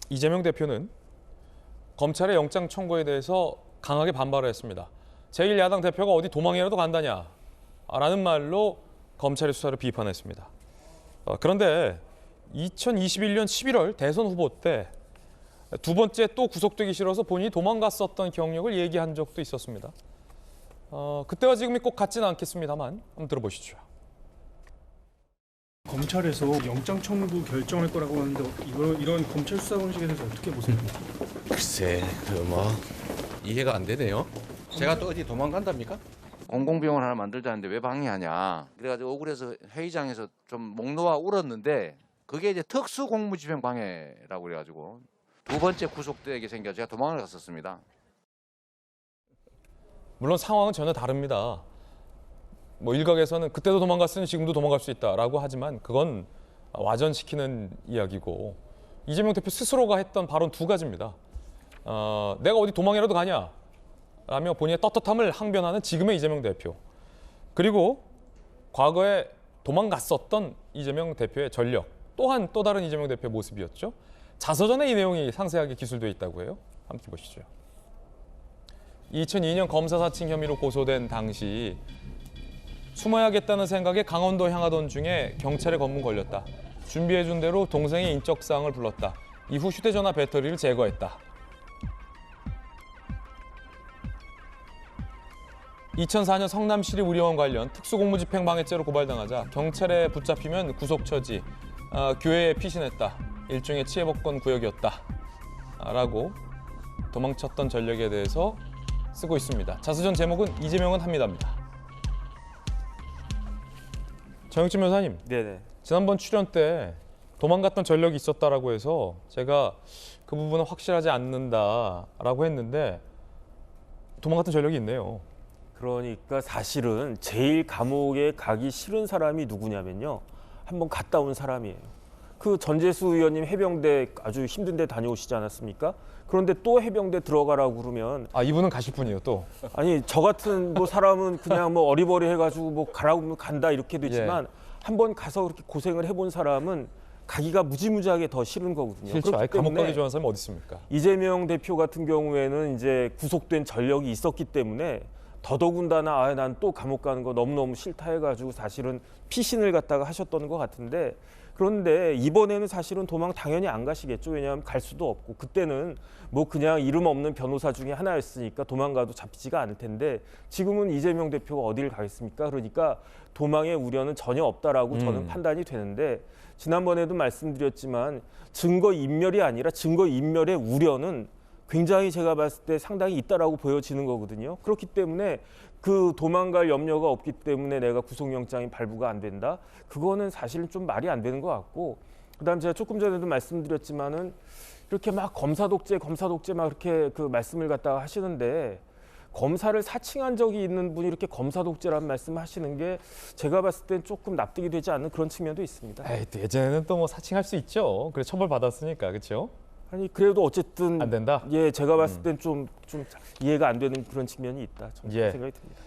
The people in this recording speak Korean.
이재명 대표는 검찰의 영장 청구에 대해서 강하게 반발을 했습니다. 제1야당 대표가 어디 도망이라도 간다냐 라는 말로 검찰의 수사를 비판했습니다. 그런데 2021년 11월 대선 후보 때 두 번째 또 구속되기 싫어서 본인이 도망갔었던 경력을 얘기한 적도 있었습니다. 그때와 지금이 꼭 같지는 않겠습니다만 한번 들어보시죠. 검찰에서 영장 청구 결정할 거라고 하는데 이런 검찰 수사 방식에 대해서 어떻게 보세요? 글쎄, 이해가 안 되네요. 제가 또 어디 도망간답니까? 공공병원 하나 만들자는데 왜 방해하냐. 그래가지고 억울해서 회의장에서 좀 목 놓아 울었는데 그게 이제 특수공무집행 방해라고 그래가지고 두 번째 구속되게 생겨 제가 도망을 갔었습니다. 물론 상황은 전혀 다릅니다. 일각에서는 그때도 도망갔으니 지금도 도망갈 수 있다라고 하지만 그건 와전시키는 이야기고 이재명 대표 스스로가 했던 발언 두 가지입니다. 내가 어디 도망이라도 가냐 라며 본인의 떳떳함을 항변하는 지금의 이재명 대표. 그리고 과거에 도망갔었던 이재명 대표의 전력 또한 또 다른 이재명 대표의 모습이었죠. 자서전에 이 내용이 상세하게 기술되어 있다고 해요. 함께 보시죠. 2002년 검사 사칭 혐의로 고소된 당시 숨어야겠다는 생각에 강원도 향하던 중에 경찰에 검문 걸렸다. 준비해준 대로 동생의 인적사항을 불렀다. 이후 휴대전화 배터리를 제거했다. 2004년 성남시립 의료원 관련 특수공무집행방해죄로 고발당하자 경찰에 붙잡히면 구속처지, 교회에 피신했다. 일종의 치해복권 구역이었다. 라고 도망쳤던 전력에 대해서 쓰고 있습니다. 자서전 제목은 이재명은 합니다입니다. 정혁진 변호사님, 네네. 지난번 출연 때 도망갔던 전력이 있었다라고 해서 제가 그 부분은 확실하지 않는다라고 했는데 도망갔던 전력이 있네요. 그러니까 사실은 제일 감옥에 가기 싫은 사람이 누구냐면요. 한번 갔다 온 사람이에요. 그 전재수 의원님 해병대 아주 힘든 데 다녀오시지 않았습니까? 그런데 또 해병대 들어가라고 그러면 이분은 가실 분이에요, 또. 아니 저 같은 사람은 그냥 어리버리 해가지고 가라고 하면 간다 이렇게 되지만 한번 가서 그렇게 고생을 해본 사람은 가기가 무지무지하게 더 싫은 거거든요. 싫죠. 그렇기 감옥 때문에 가기 좋아하는 사람이 어디 있습니까? 이재명 대표 같은 경우에는 이제 구속된 전력이 있었기 때문에 더더군다나 난 또 감옥 가는 거 너무너무 싫다 해가지고 사실은 피신을 갖다가 하셨던 것 같은데 그런데 이번에는 사실은 도망 당연히 안 가시겠죠. 왜냐하면 갈 수도 없고 그때는 그냥 이름 없는 변호사 중에 하나였으니까 도망가도 잡히지가 않을 텐데 지금은 이재명 대표가 어디를 가겠습니까? 그러니까 도망의 우려는 전혀 없다라고 저는 판단이 되는데 지난번에도 말씀드렸지만 증거인멸이 아니라 증거인멸의 우려는 굉장히 제가 봤을 때 상당히 있다라고 보여지는 거거든요. 그렇기 때문에 그 도망갈 염려가 없기 때문에 내가 구속영장이 발부가 안 된다. 그거는 사실은 좀 말이 안 되는 것 같고 그다음 제가 조금 전에도 말씀드렸지만은 이렇게 막 검사 독재 막 이렇게 그 말씀을 갖다가 하시는데 검사를 사칭한 적이 있는 분이 이렇게 검사 독재라는 말씀을 하시는 게 제가 봤을 땐 조금 납득이 되지 않는 그런 측면도 있습니다. 예전에는 또 사칭할 수 있죠. 그래 처벌 받았으니까, 그렇죠? 아니 그래도 어쨌든 안 된다. 제가 봤을 땐 좀 이해가 안 되는 그런 측면이 있다. 저는 생각이 듭니다.